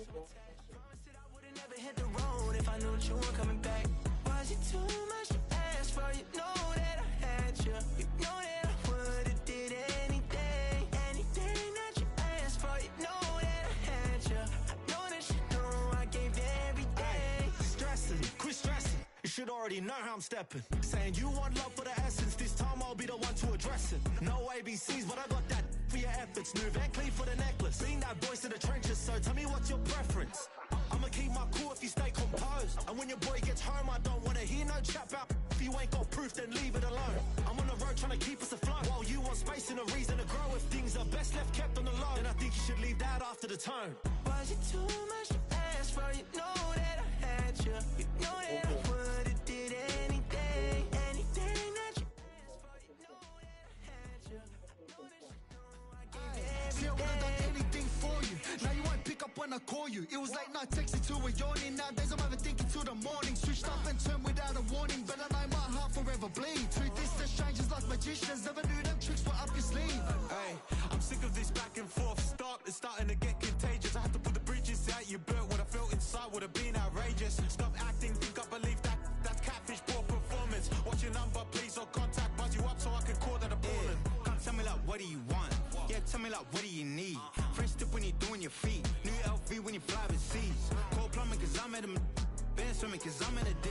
Never hit the road if I knew that you were coming back. Was it too much to ask for? You know that I had you. You know that I would've did anything that you asked for. You know that I had you. I know that you know I gave everything. Stressing, quit stressing. You should already know how I'm stepping. Saying you want love for the essence. This time I'll be the one to address it. No ABCs, but I got that for your efforts. New Van Cleef for the necklace. Being that voice in the trenches, so tell me what's your preference. I'ma keep my cool if you stay composed. And when your boy gets home, I don't wanna hear no chat about. If you ain't got proof, then leave it alone. I'm on the road trying to keep us afloat. While you want space and a reason to grow. If things are best left kept on the low, then I think you should leave that after the tone. Was it too much to ask for? You know that I had you. You know that I would've did anything that you asked for. You know that I had you. You know that you know I gave everything. See, I would've done anything for you. Now you won't pick up when I call you. It was late night texting to a yawning. Nowadays I'm overthinking till the morning. Switched up and turned without a warning. But I know my heart forever bleeds. Truth is that strangers like magicians. Never knew them tricks were up your sleeve. Hey, I'm sick of this back and forth. It's starting to get contagious. I had to put the bridges out you built. What I felt inside would have been outrageous. Stop acting, think I believe that. That's catfish, poor performance. What's your number, please, or contact. Buzz you up so I can call that appalling. Come tell me like, what do you want? Yeah, tell me like, what do you need? French tip when you're doing your feet. New LV when you fly overseas. Call plumbing cause I'm at a band swimming cause I'm in a D.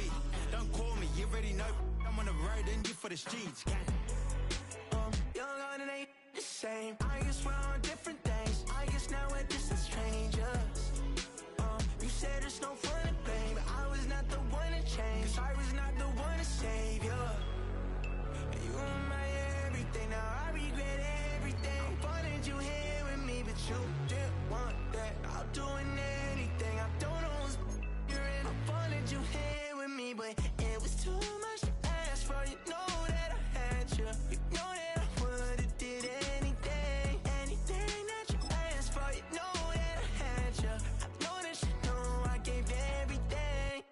Don't call me, you already know. I'm on the road and you for the streets. Young on and ain't the same. I guess we're on different things. I guess now we're distant strangers. You said it's no fun to blame, but I was not the one to change. 'Cause I was not the one to save you. You were my everything. Now I regret everything. I wanted you here with me, but you didn't want that. I'll do anything. I don't know what's you're in. I wanted you here with me, but it was too much to ask for. You know that I had you. You know that I would've did anything that you asked for. You know that I had you. I know that you know I gave everything.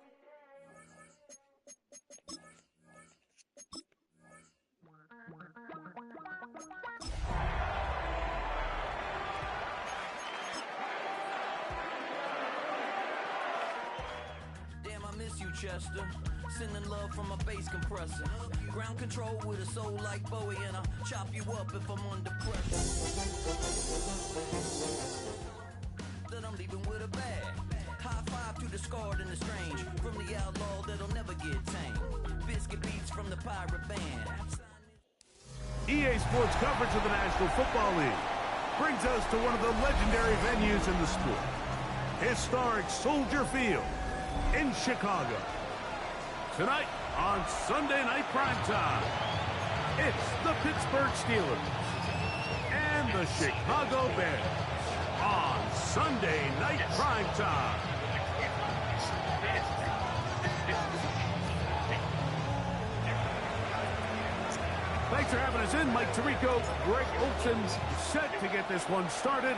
Damn, I miss you, Chester. Sending love from a bass compressor. Ground control with a soul like Bowie, and I'll chop you up if I'm under pressure. That I'm leaving with a bag. High five to the scarred and the strange. From the outlaw that'll never get tamed. Biscuit beats from the pirate band. EA Sports coverage of the National Football League brings us to one of the legendary venues in the sport. Historic Soldier Field in Chicago. Tonight on Sunday Night Primetime, it's the Pittsburgh Steelers and the Chicago Bears on Sunday Night Primetime. Thanks for having us in. Mike Tirico, Greg Olson's set to get this one started.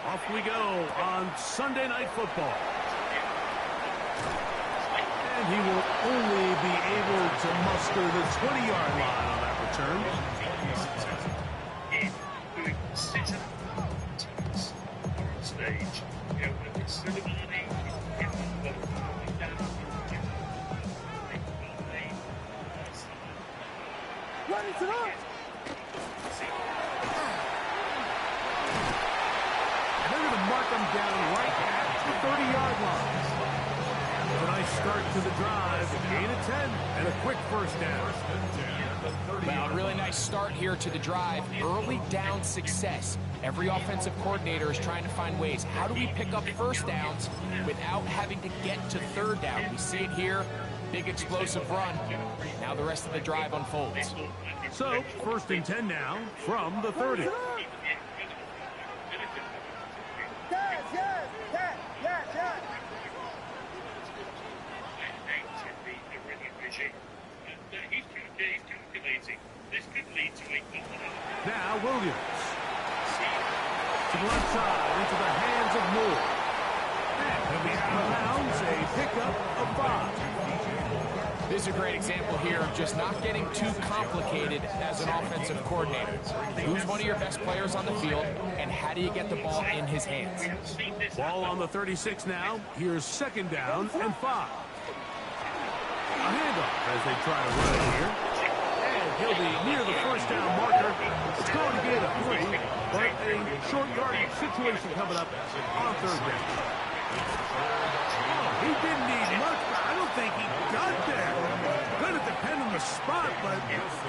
Off we go on Sunday Night Football. And he will only be able to muster the 20-yard line on that return. Stage. You know, when it's sort of Run it up! They're going to mark them down right at the 30-yard line. A nice start to the drive, a gain of 10, and a quick first down. Well, a really nice start here to the drive. Early down success. Every offensive coordinator is trying to find ways. How do we pick up first downs without having to get to third down? We see it here. Big explosive run. Now the rest of the drive unfolds. So, first and 10 now from the 30. Now Williams. To the left side, into the hands of Moore. And he'll be out of bounds, a pickup of 5. is a great example here of just not getting too complicated as an offensive coordinator. Who's one of your best players on the field, and how do you get the ball in his hands? Ball on the 36 now. Here's 2nd down and 5. A handoff as they try to run it here. And he'll be near the 1st down marker. It's going to get a 3, but a short yardage situation coming up on 3rd down. Oh, he didn't need much, but I don't think he got there. Going to depend on the spot, but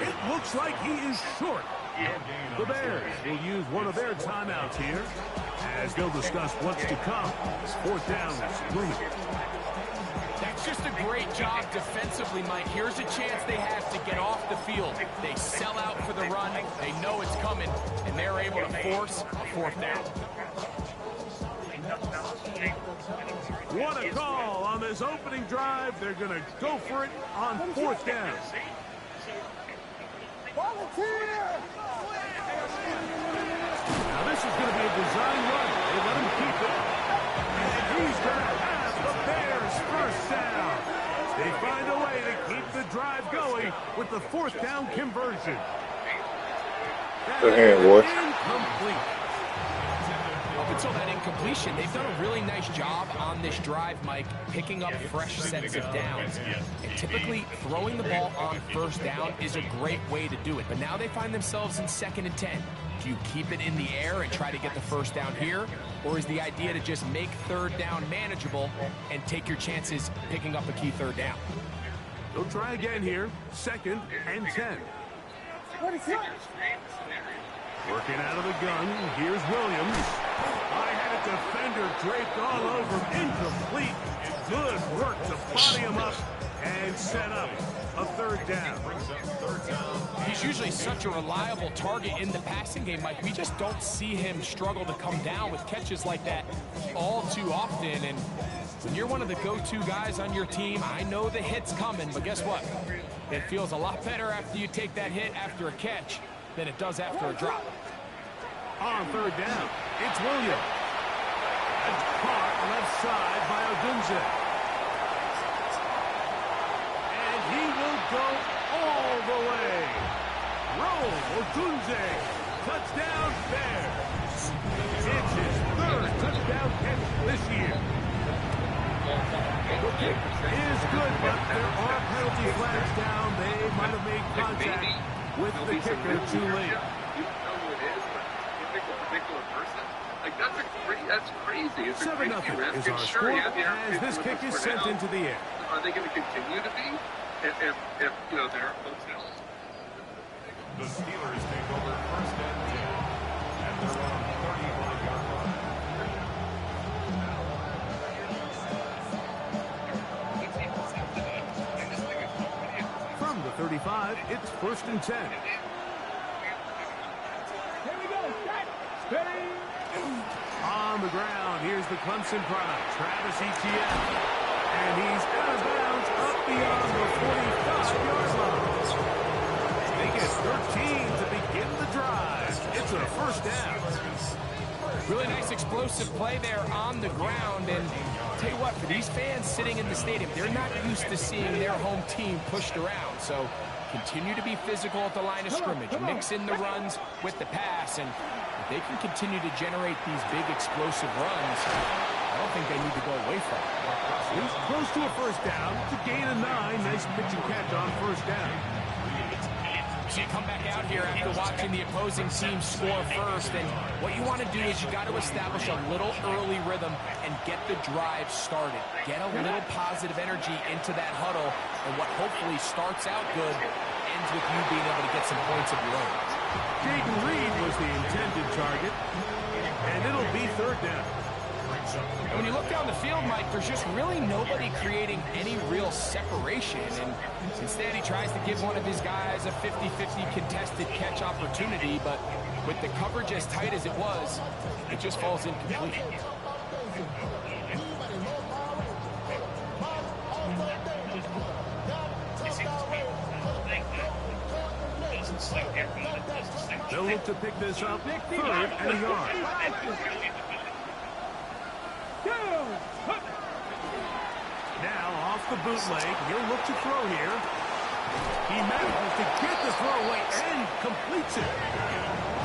it looks like he is short. The Bears will use one of their timeouts here as they'll discuss what's to come. 4th down is looming. That's just a great job defensively, Mike. Here's a chance they have to get off the field. They sell out for the run. They know it's coming, and they're able to force a 4th down. What a call on this opening drive. They're going to go for it on 4th down. Now this is going to be a design run. They let him keep it. And he's going to have the Bears 1st down. They find a way to keep the drive going with the 4th down conversion. Good hand, boy. Incomplete. Up until that incompletion, they've done a really nice job on this drive, Mike, picking up fresh sets of downs. And typically, throwing the ball on 1st down is a great way to do it. But now they find themselves in 2nd and 10. Do you keep it in the air and try to get the 1st down here? Or is the idea to just make 3rd down manageable and take your chances picking up a key 3rd down? They'll try again here. 2nd and 10. Working out of the gun. Here's Williams. I had a defender draped all over him. Incomplete. Good work to body him up and set up a 3rd down. He's usually such a reliable target in the passing game, Mike. We just don't see him struggle to come down with catches like that all too often. And when you're one of the go-to guys on your team, I know the hit's coming, but guess what? It feels a lot better after you take that hit after a catch than it does after a drop. On 3rd down, it's Williams. That's caught left side by Odunze. And he will go all the way. Roll, Odunze. Touchdown, Bears. It's his 3rd touchdown catch this year. The kick is good, but there are penalty flags down. They might have made contact with the kicker too late. That's crazy. It's 7-0 is our score as this kick is sent into the air. Are they going to continue to be? If you know, they're hotels. The Steelers take over 1st and 10 at their own 35-yard line. From the 35, it's 1st and 10. Here we go. Steady. On the ground, here's the Clemson product, Travis Etienne. And he's out of bounds up beyond the 45-yard line. They get 13 to begin the drive. It's a 1st down. Really nice explosive play there on the ground. And I'll tell you what, for these fans sitting in the stadium, they're not used to seeing their home team pushed around. So continue to be physical at the line of scrimmage. Mix in the runs with the pass. And if they can continue to generate these big explosive runs, I don't think they need to go away from it. He's close to a 1st down. It's a gain of 9. Nice pitch and catch on 1st down. So you come back out here after watching the opposing team score first, and what you want to do is you got to establish a little early rhythm and get the drive started. Get a little positive energy into that huddle, and what hopefully starts out good ends with you being able to get some points of your own. Jaden Reed was the intended target, and it'll be 3rd down. And when you look down the field, Mike, there's just really nobody creating any real separation. And instead, he tries to give one of his guys a 50-50 contested catch opportunity. But with the coverage as tight as it was, it just falls incomplete. They'll look to pick this up 3rd and a yard. Now off the bootleg, he'll look to throw here. He manages to get the throw away and completes it.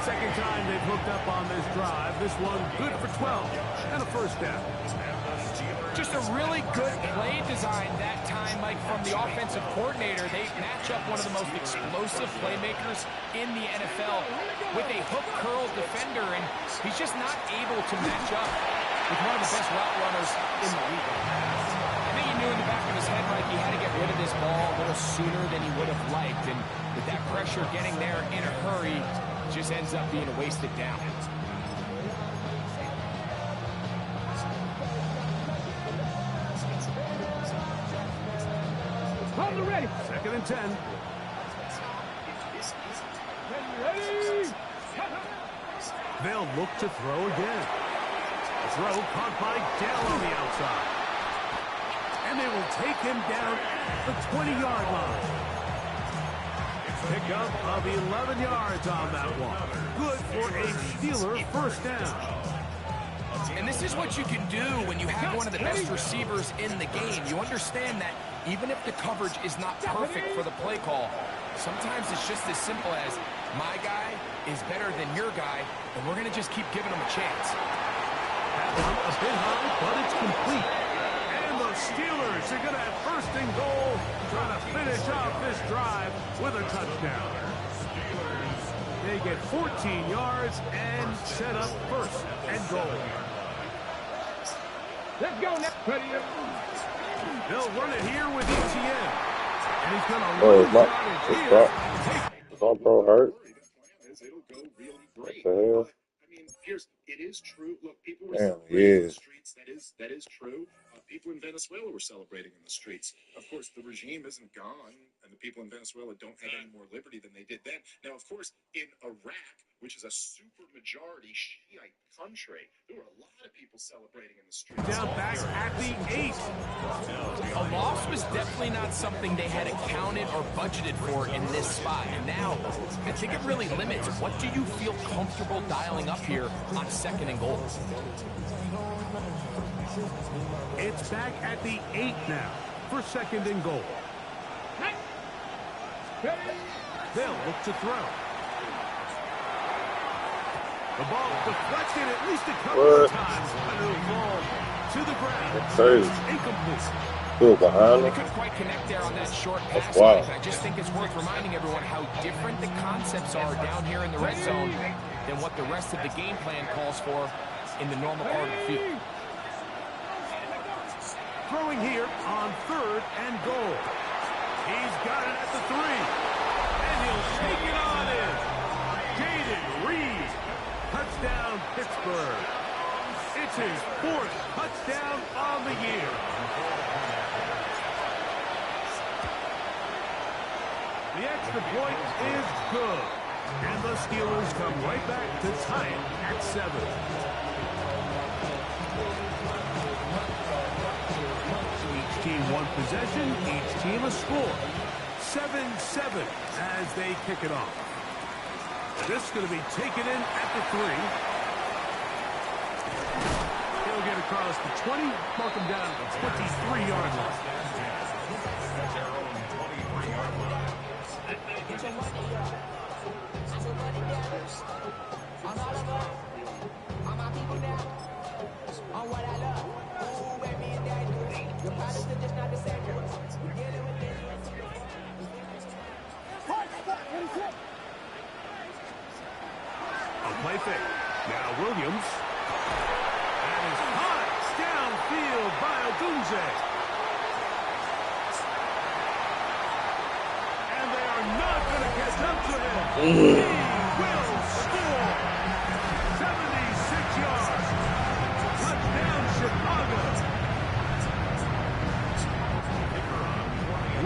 Second time they've hooked up on this drive. This one good for 12 and a first down. Just a really good play design that time, Mike, from the offensive coordinator. They match up one of the most explosive playmakers in the NFL with a hook curl defender, and he's just not able to match up with one of the best route runners in the league. I think he knew in the back of his head, Mike, he had to get rid of this ball a little sooner than he would have liked, and with that pressure getting there in a hurry, just ends up being a wasted down. Ready. Second and 10. Ready. They'll look to throw again. Throw caught by Dell on the outside. And they will take him down the 20-yard line. Pickup of 11 yards on that one. Good for a Steeler first down. And this is what you can do when you have one of the best receivers in the game. You understand that even if the coverage is not perfect for the play call, sometimes it's just as simple as my guy is better than your guy, and we're going to just keep giving him a chance. That one a bit high, but it's complete. And the Steelers are going to have first and goal, trying to finish off this drive with a touchdown. They get 14 yards and set up first and goal. Let's go now. Ready. They'll run it here with ETN. And he's going to Is my bro hurt? It'll go really great. What the hell? I mean, it is true. Look, people were Damn, celebrating in the streets. That is true. People in Venezuela were celebrating in the streets. Of course, the regime isn't gone, and the people in Venezuela don't have any more liberty than they did then. Now, of course, in Iraq, which is a super majority Shiite country, there were a lot of people celebrating in the streets. Down back at the 8. A loss was definitely not something they had accounted or budgeted for in this spot. And now, I think it really limits what do you feel comfortable dialing up here on second and goal. It's back at the 8 now for second and goal. They'll look to throw. The ball deflected at least a couple of times. And it'll fall to the ground. Crazy. Incomplete. Still behind They him. couldn't quite connect there on that short pass. Wow. I just think it's worth reminding everyone how different the concepts are down here in the red zone than what the rest of the game plan calls for in the normal part of the field. Throwing here on third and goal. He's got it at the 3. And he'll take it on in. Jaden Reed. Touchdown, Pittsburgh. It's his 4th touchdown on the year. The extra point is good. And the Steelers come right back to tie it at 7. Each team one possession, each team a score. 7-7 as they kick it off. This is going to be taken in at the 3. He'll get across the 20, mark him down at the 23-yard line. A play fake. Now Williams. That is hot downfield by Odunze. And they are not going to catch up to him. He will score. 76 yards. Touchdown, Chicago.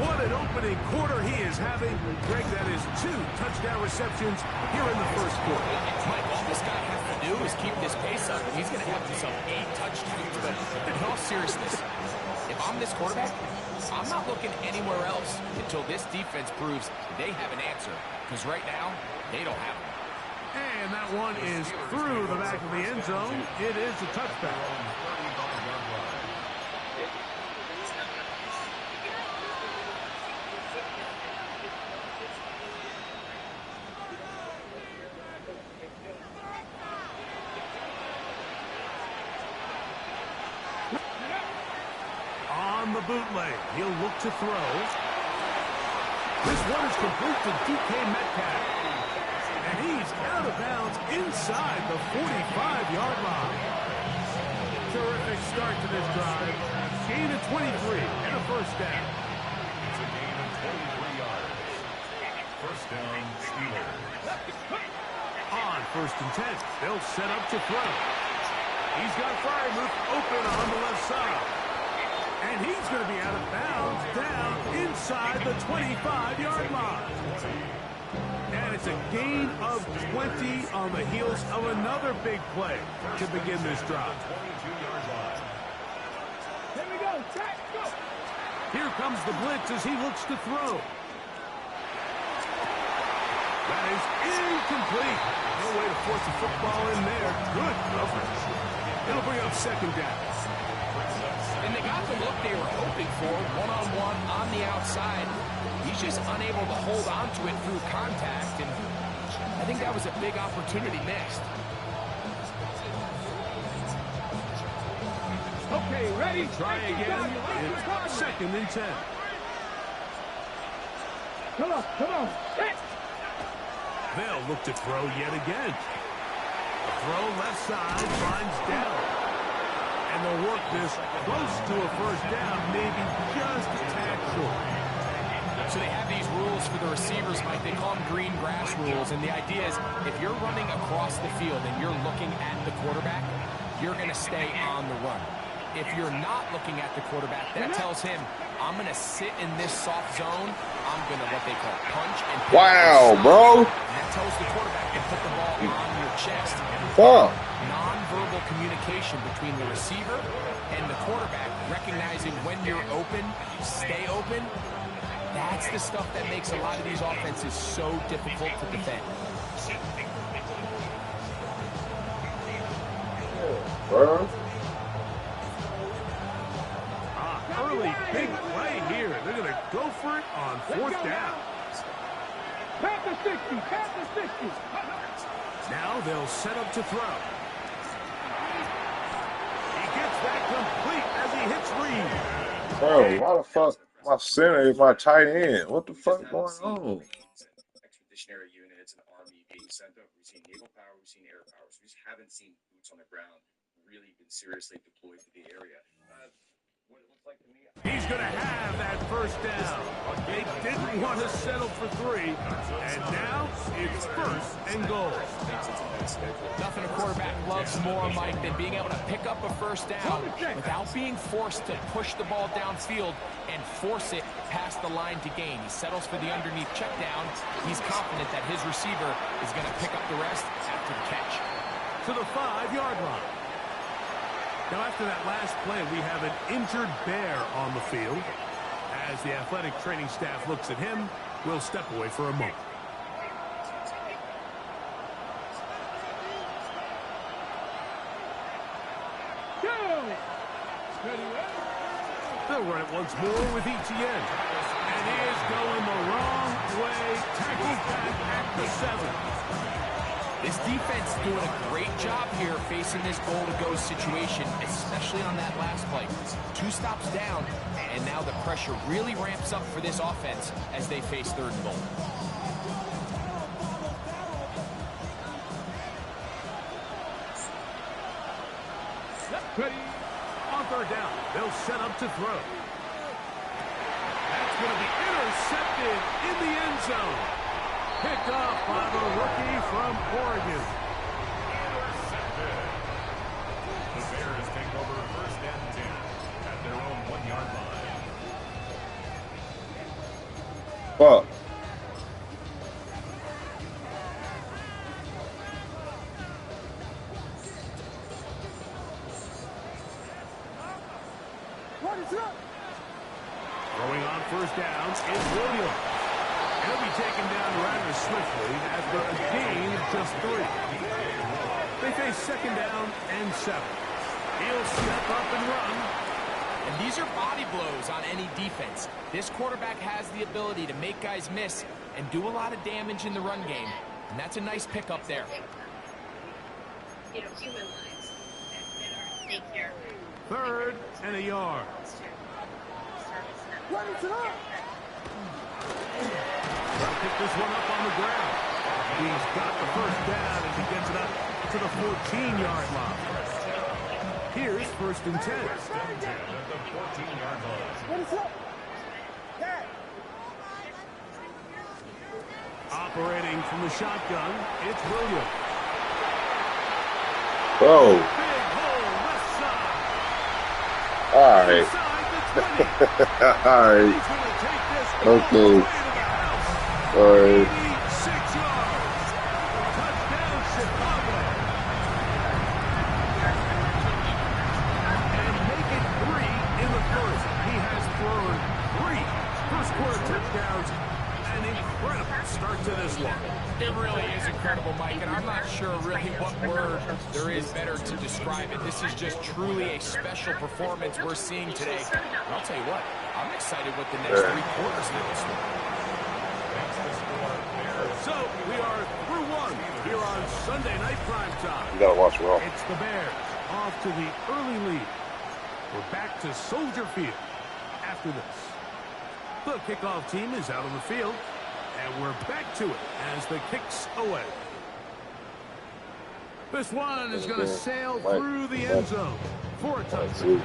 What an opening quarter he is having. Greg, that is 2 touchdown receptions here in the first quarter. Mike, all this guy has to do is keep this pace up, and he's going to have himself 8 touchdowns. But in all seriousness, if I'm this quarterback, I'm not looking anywhere else until this defense proves they have an answer. Because right now, they don't have one. And that one is through the back of the end zone. It is a touchback. the bootleg. He'll look to throw. This one is complete to DK Metcalf. And he's out of bounds inside the 45-yard line. Terrific start to this drive. Gain of 23 and a first down. It's a gain of 23 yards. First down, Steelers. On 1st and 10, they'll set up to throw. He's got Freiermuth open on the left side. And he's going to be out of bounds down inside the 25-yard line. And it's a gain of 20 on the heels of another big play to begin this drive. 22-yard line. Here we go. Jack, go. Here comes the blitz as he looks to throw. That is incomplete. No way to force the football in there. Good coverage. It'll bring up 2nd down. And they got the look they were hoping for, one-on-one on the outside. He's just unable to hold on to it through contact, and I think that was a big opportunity missed. Okay, ready? Try again. It's 2nd and 10. Come on, come on. Hit. They'll look to throw yet again. Throw left side, finds down. And they'll work this close to a first down, maybe just a tad short. So they have these rules for the receivers, Mike. They call them green grass rules. And the idea is if you're running across the field and you're looking at the quarterback, you're going to stay on the run. If you're not looking at the quarterback, that tells him, I'm going to sit in this soft zone. I'm going to what they call punch and pick. Wow, bro. And that tells the quarterback to put the ball on your chest. Fuck. Non-verbal communication between the receiver and the quarterback, recognizing when you're open, stay open. That's the stuff that makes a lot of these offenses so difficult to defend. Bro. Early big play here. They're going to go for it on 4th down. Pass the 60, pass the 60. Now they'll set up to throw. He gets that complete as he hits Reed. Bro, why the fuck my center is my tight end? What the fuck going on? Expeditionary units and army being sent up. We've seen naval power, we've seen air power. So we just haven't seen boots on the ground really been seriously deployed to the area. What it looks like to me, He's going to have that first down. They didn't want to settle for 3, and now it's 1st and goal. Nothing a quarterback loves more, Mike, than being able to pick up a first down without being forced to push the ball downfield and force it past the line to gain. He settles for the underneath check down. He's confident that his receiver is going to pick up the rest after the catch. To the 5-yard line. Now, after that last play, we have an injured Bear on the field. As the athletic training staff looks at him, we'll step away for a moment. They'll run it once more with Etienne. And he is going the wrong way. Tackled back at the 7. This defense doing a great job here facing this goal-to-go situation, especially on that last play. 2 stops down, and now the pressure really ramps up for this offense as they face 3rd and goal. Ready. On 3rd down, they'll set up to throw. That's going to be intercepted in the end zone. Picked off by the rookie from Oregon. Intercepted. The Bears take over 1st and 10 at their own 1-yard line. Fuck. What is up? Throwing on 1st down is Williams. He'll be taken down rather swiftly after a gain of just 3. They face 2nd down and 7. He'll step up and run. And these are body blows on any defense. This quarterback has the ability to make guys miss and do a lot of damage in the run game. And that's a nice pickup there. You know, human lives that are take care of. 3rd and a yard. Pick this one up on the ground. He's got the first down as he gets it up to the 14-yard line. Here's 1st and 10. First and 10 at the 14-yard line. Operating from the shotgun, it's Williams. Oh. Big hole left side. All right. All right. He's going to take this Okay. all the way to the house. All right. 86 yards. Touchdown, Chicago. And make it 3 in the first. He has thrown 3 first-quarter touchdowns. An incredible start to this one. It really is incredible, Mike, and I'm not sure really what word there is better to describe it. This is just truly a special performance we're seeing today. And I'll tell you what, I'm excited what the next 3 quarters have in store. So, we are through 1 here on Sunday Night Prime Time. You gotta watch Raw. It's the Bears off to the early lead. We're back to Soldier Field after this. The kickoff team is out on the field, and we're back to it as the kick's away. This one is going to sail through the end zone for a touchdown.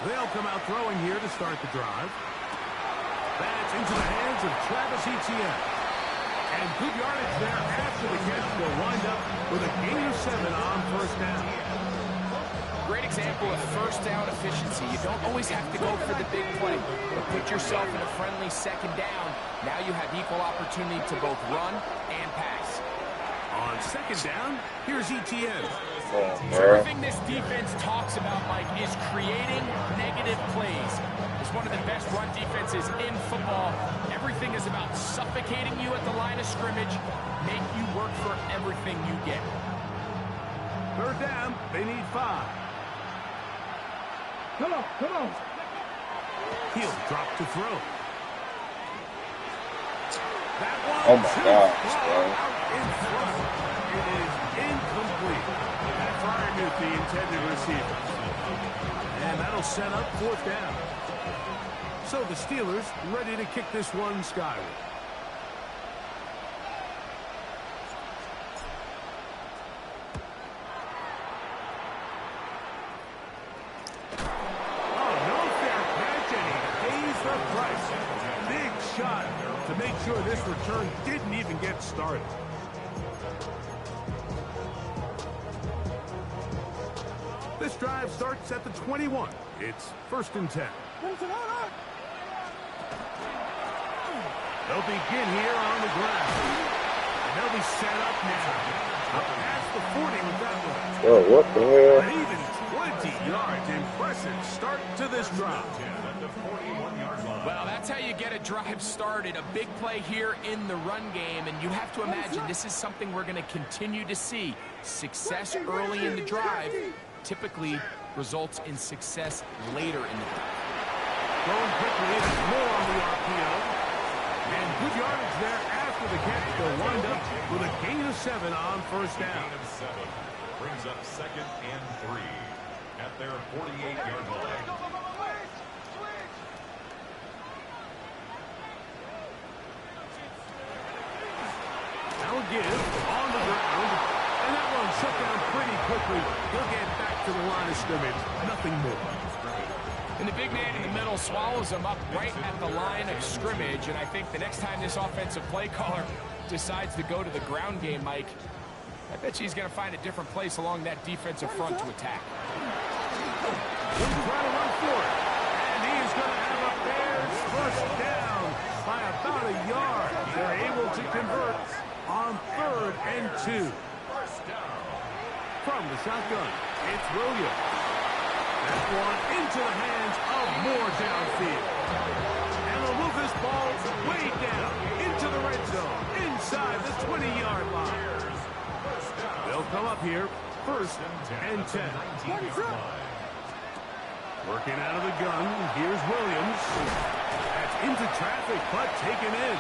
They'll come out throwing here to start the drive. That's into the hands of Travis Etienne. And good yardage there after the catch. They'll wind up with a gain of 7 on 1st down. Great example of first down efficiency. You don't always have to go for the big play, but put yourself in a friendly 2nd down. Now you have equal opportunity to both run and pass. On 2nd down, here's Etienne. Everything this defense talks about, Mike, is creating negative plays. It's one of the best run defenses in football. Everything is about suffocating you at the line of scrimmage, make you work for everything you get. 3rd down, they need 5. Come on. He'll drop to throw. That one, Oh my gosh, bro. out in front. It is incomplete. That Freiermuth, the intended receiver. And that'll set up 4th down. So the Steelers ready to kick this one skyward. To make sure this return didn't even get started. This drive starts at the 21. It's 1st and 10. They'll begin here on the ground. And they'll be set up now. Up past the 40 with that one. Oh, what the hell? An even 20 yards. Impressive start to this drive. Well, that's how you get a drive started. A big play here in the run game, and you have to imagine this is something we're going to continue to see. Success early in the drive typically results in success later in the drive. Going quickly, it's more on the RPO. And good yardage there after the catch. They'll wind up with a gain of 7 on 1st down. Gain of 7 brings up 2nd and 3 at their 48-yard line. Now again, on the ground, and that one shut down pretty quickly. He'll get back to the line of scrimmage, nothing more. And the big man in the middle swallows him up right at the line of scrimmage, and I think the next time this offensive play caller decides to go to the ground game, Mike, I bet he's going to find a different place along that defensive front to attack. He's trying to run for it, and he's going to have a Bears 1st down by about a yard. They're able to convert on 3rd and 2. From the shotgun, it's Williams. That one into the hands of Moore downfield. And they'll move this ball way down into the red zone, inside the 20-yard line. They'll come up here, 1st and 10. Working out of the gun, here's Williams. That's into traffic, but taken in.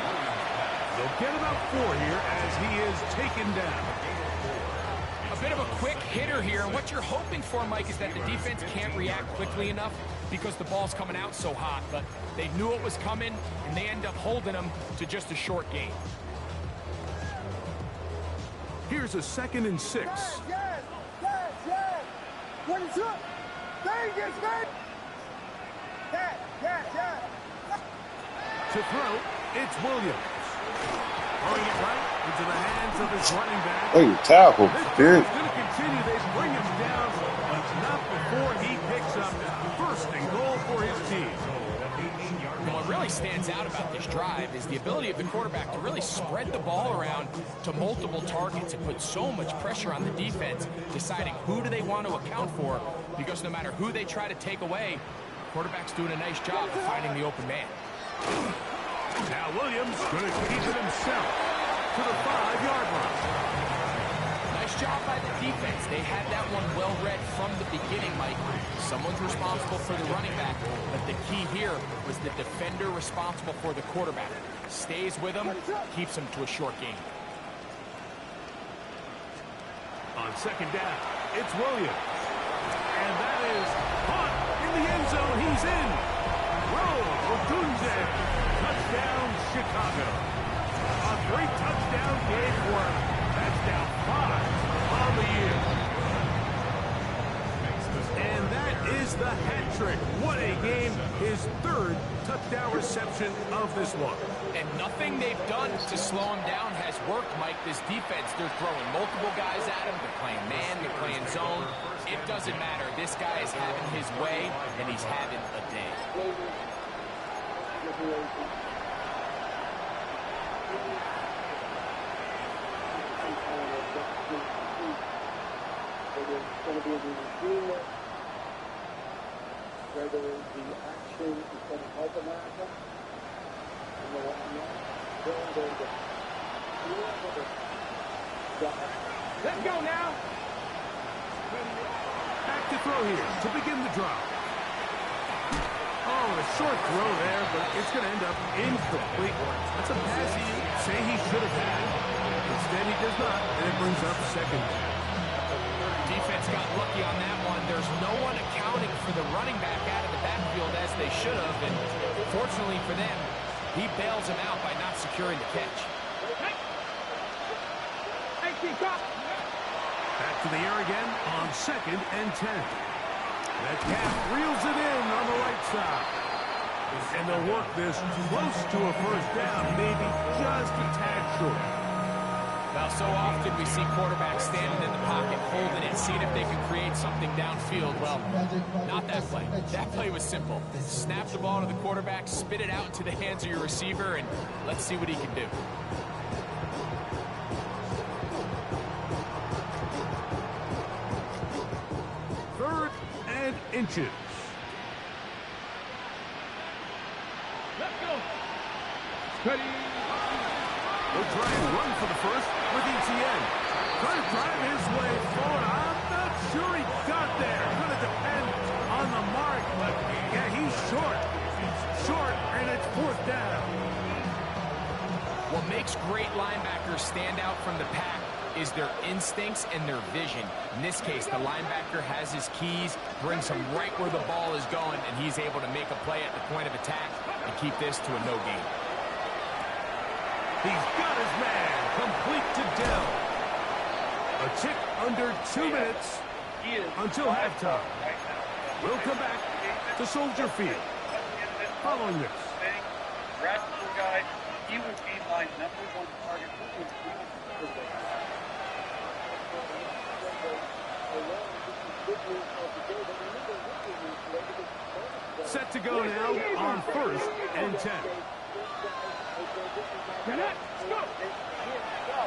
They'll get about 4 here as he is taken down. A bit of a quick hitter here, and what you're hoping for, Mike, is that the defense can't react quickly enough because the ball's coming out so hot, but they knew it was coming, and they end up holding them to just a short gain. Here's a 2nd and 6. What is up? Vegas, man! To throw, it's Williams. Throwing it right into the hands of his running back. Hey, tackle, dude. He's going to continue. They bring him down, but not before he picks up 1st and goal for his team. What really stands out about this drive is the ability of the quarterback to really spread the ball around to multiple targets and put so much pressure on the defense, deciding who do they want to account for, because no matter who they try to take away, the quarterback's doing a nice job of finding the open man. Now Williams going to keep it himself to the 5-yard line. Nice job by the defense. They had that one well read from the beginning, Mike. Someone's responsible for the running back, but the key here was the defender responsible for the quarterback. Stays with him, keeps him to a short gain. On 2nd down, it's Williams. And that is caught in the end zone. He's in. Ogunze. Touchdown, Chicago. A great touchdown game for him. That's now 5 on the year. And that is the hat trick. What a game. His 3rd touchdown reception of this one. And nothing they've done to slow him down has worked, Mike. This defense, they're throwing multiple guys at him. They're playing man, they're playing zone. It doesn't matter. This guy is having his way, and he's having a day. Going to be the routine, whether the action is going to help America, and the let's go now. Back to throw here to begin the drive. Oh, a short throw there, but it's going to end up incomplete. That's a pass he say he should have had. Instead, he does not, and it brings up 2nd. Defense got lucky on that one. There's no one accounting for the running back out of the backfield as they should have, and fortunately for them, he bails him out by not securing the catch. Back to the air again on 2nd and 10. Metcalf reels it in on the right side. And they'll work this close to a 1st down, maybe just a tad short. Now, so often we see quarterbacks standing in the pocket, holding it, seeing if they can create something downfield. Well, not that play. That play was simple. Snap the ball to the quarterback, spit it out into the hands of your receiver, and let's see what he can do. Third and inches. Let's go. Ready. They'll try and run for the 1st with ETN. Trying to drive his way forward. I'm not sure he got there. Going to depend on the mark, but yeah, he's short. Short, and it's 4th down. What makes great linebackers stand out from the pack is their instincts and their vision. In this case, the linebacker has his keys, brings him right where the ball is going, and he's able to make a play at the point of attack and keep this to a no gain. He's got his man, complete to Dell. A tick under 2 minutes until halftime. We'll come back to Soldier Field following this. Rascal guy, he would be my #1 target. Set to go now on 1st and 10.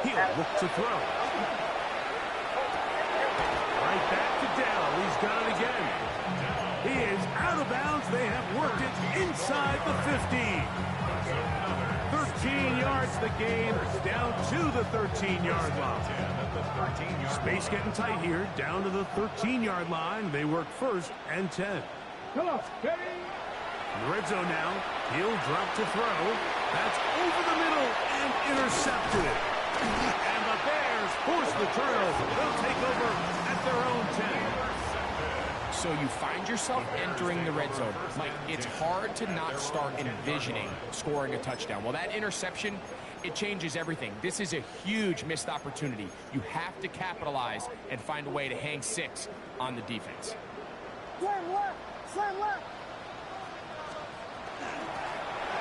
He'll look to throw. Right back to Dell. He's got it again. inside the 50. 13 yards the gain, down to the 13-yard line. Space getting tight here, down to the 13-yard line. They work 1st and 10. Come on, Kenny. In the red zone now, he'll drop to throw. That's over the middle and intercepted. And the Bears force the turnover. They'll take over at their own 10. So you find yourself entering the red zone. Mike, it's hard to not start envisioning scoring a touchdown. Well, that interception, it changes everything. This is a huge missed opportunity. You have to capitalize and find a way to hang 6 on the defense. Slam left. Slam left.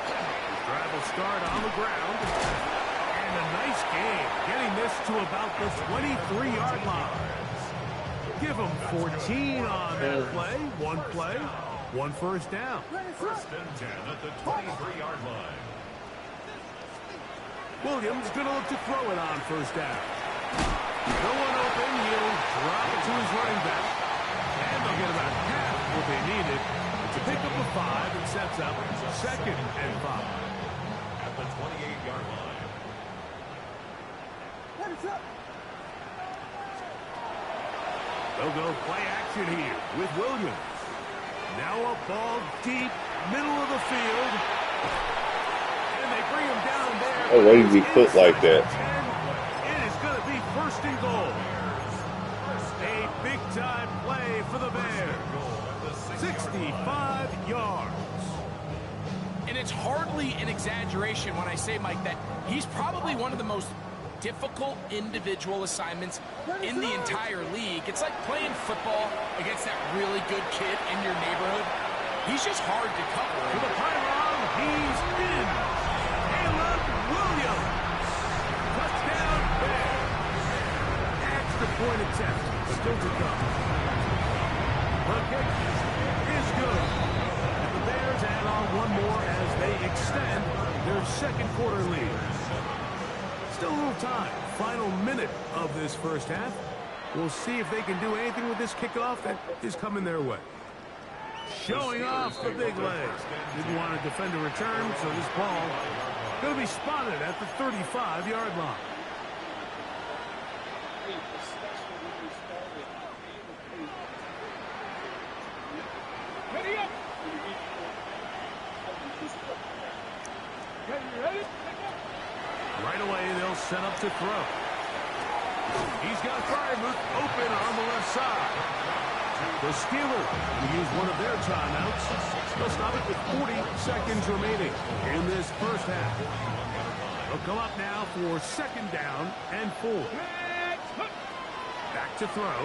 The drive will start on the ground. And a nice gain, getting this to about the 23-yard line. Give them 14 on that play. One play, 1 first down. 1st and 10 at the 23-yard line. Williams going to look to throw it on 1st down. No one open. He'll drop it to his running back. And they'll get about half what they needed. It's a pickup of 5 and sets up 2nd and 5. At the 28-yard line. They'll go play action here with Williams. Now a ball deep, middle of the field. And they bring him down there. Oh, why did he put like that? It is going to be 1st and goal. A big-time play for the Bears. 65 yards. And it's hardly an exaggeration when I say, Mike, that he's probably one of the most difficult individual assignments in the entire league. It's like playing football against that really good kid in your neighborhood. He's just hard to cover. To the pylon, he's in. Caleb Williams. Touchdown, Bears. Extra point attempt, still to come. The kick is good. And the Bears add on one more as they extend their 2nd quarter lead. Still a little time. Final minute of this 1st half. We'll see if they can do anything with this kickoff that is coming their way. Showing off the big legs. Didn't want to defend a return, so this ball going to be spotted at the 35-yard line. Ready up. Ready? Right away, they'll set up to throw. He's got Fryermuth open on the left side. The Steelers will use one of their timeouts. They'll stop it with 40 seconds remaining in this 1st half. They'll come up now for 2nd down and 4. Back to throw.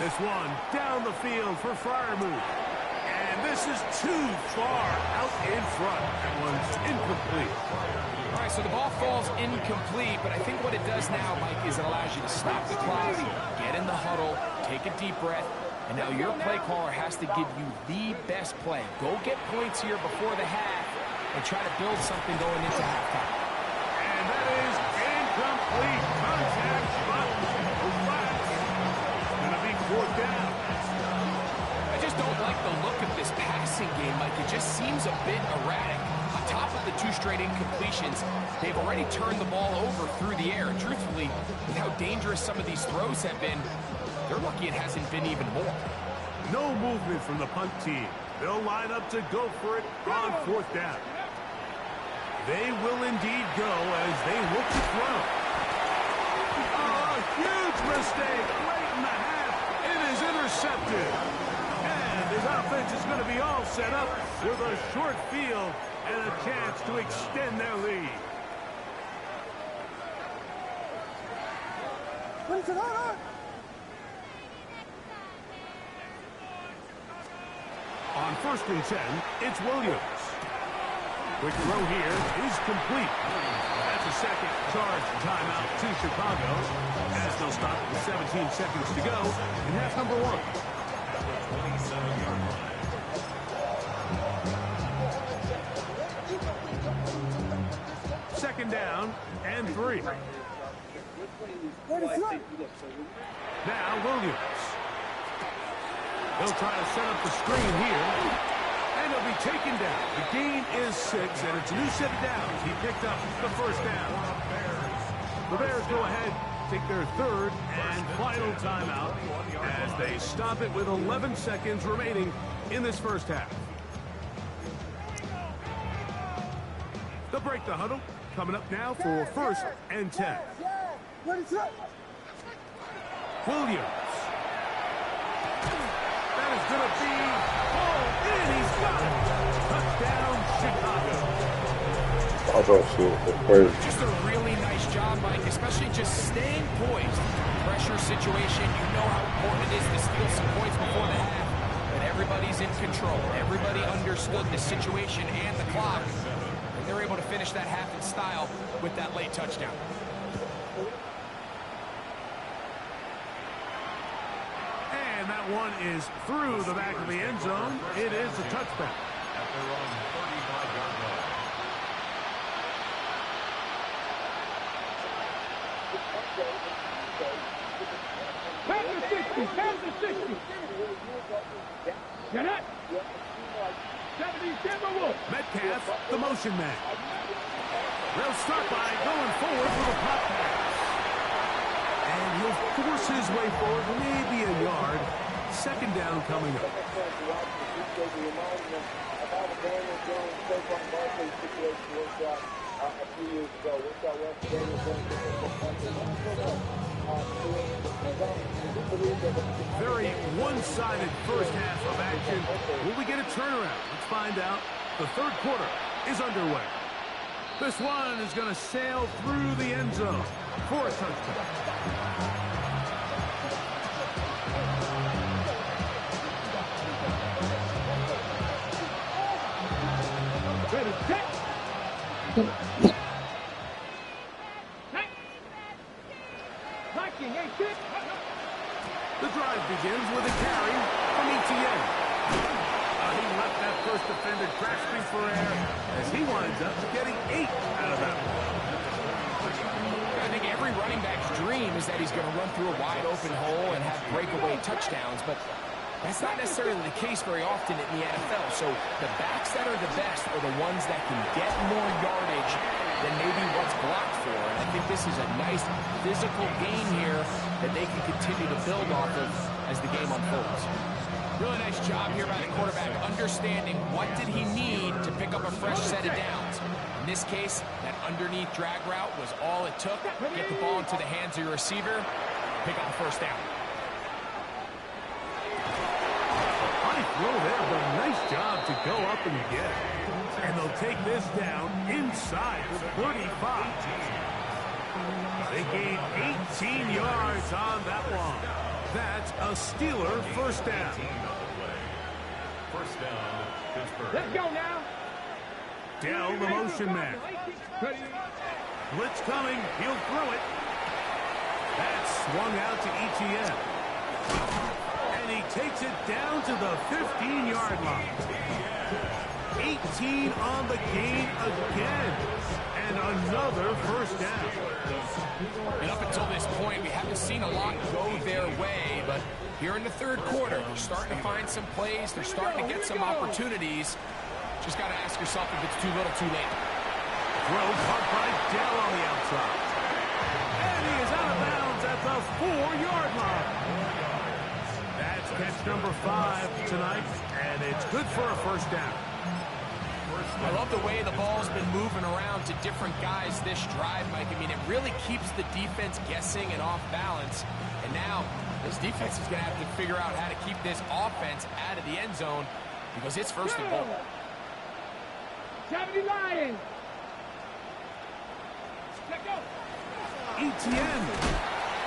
This one down the field for Fryermuth. And this is too far out in front. That one's incomplete. All right, so the ball falls incomplete, but I think what it does now, Mike, is it allows you to stop the clock, get in the huddle, take a deep breath, and now your play caller has to give you the best play. Go get points here before the half and try to build something going into halftime. And that is incomplete. Contact, but it's going to be 4th down. I just don't like the look of this passing game, Mike. It just seems a bit erratic. On top of the 2 straight incompletions, they've already turned the ball over through the air. And truthfully, with how dangerous some of these throws have been, they're lucky it hasn't been even more. No movement from the punt team. They'll line up to go for it on 4th down. They will indeed go as they look to throw. Oh, a huge mistake late in the half. It is intercepted. And his offense is going to be all set up with a short field and a chance to extend their lead. On 1st and 10, it's Williams. Quick throw here is complete. That's a 2nd charge timeout to Chicago. As they'll stop with 17 seconds to go in half number 1. 27-yard line. Second down and 3. Now Williams. He'll try to set up the screen here. And he'll be taken down. The gain is 6, and it's a new set of downs. He picked up the first down. The Bears go ahead, take their third and final timeout as they stop it with 11 seconds remaining in this first half. They'll break the huddle. Coming up now for 1st and 10. Williams. That is going to be ball in. He's got it. Touchdown, Chicago. Just a really nice job, Mike, especially just staying poised. Pressure situation, you know how important it is to steal some points before the half. But everybody's in control. Everybody understood the situation and the clock. And they're able to finish that half in style with that late touchdown. And that one is through the back of the end zone. It is a touchback. At their own 35-yard line. Pass the 60. Get it. Metcalf, the motion man. They'll start by going forward with a pop pass. And he'll force his way forward, maybe a yard. Second down coming up. Very one-sided first half of action. Will we get a turnaround? Let's find out. The third quarter is underway. This one is going to sail through the end zone for a touchdown. The drive begins with a carry from ETN. He left that first defender grasping for air as he winds up getting 8 out of that one. I think every running back's dream is that he's going to run through a wide open hole and have breakaway touchdowns, but that's not necessarily the case very often in the NFL. So the backs that are the best are the ones that can get more yardage than maybe what's blocked for. And I think this is a nice physical gain here that they can continue to build off of as the game unfolds. Really nice job here by the quarterback, understanding what did he need to pick up a fresh set of downs. In this case, that underneath drag route was all it took. Get the ball into the hands of your receiver, pick up a first down. Funny throw there, but a nice job to go up and get it. And they'll take this down inside the 35. They gained 18 yards on that one. That's a Steeler first down. First down, Pittsburgh. Let's go now. Dell, the motion man. Blitz coming. He'll throw it. That's swung out to ETN. And he takes it down to the 15-yard line. 18 on the gain again. And another first down. And up until this point, we haven't seen a lot go their way, but here in the third quarter, they're starting to find some plays. They're starting to get some opportunities. Just got to ask yourself if it's too little, too late. Throw caught by Dell on the outside. And he is out of bounds at the 4-yard line. That's catch number 5 tonight, and it's good for a first down. I love the way the ball's been moving around to different guys this drive, Mike. I mean, it really keeps the defense guessing and off balance. And now, this defense is going to have to figure out how to keep this offense out of the end zone because it's first and goal. 70 Lions. Let's go. ETN.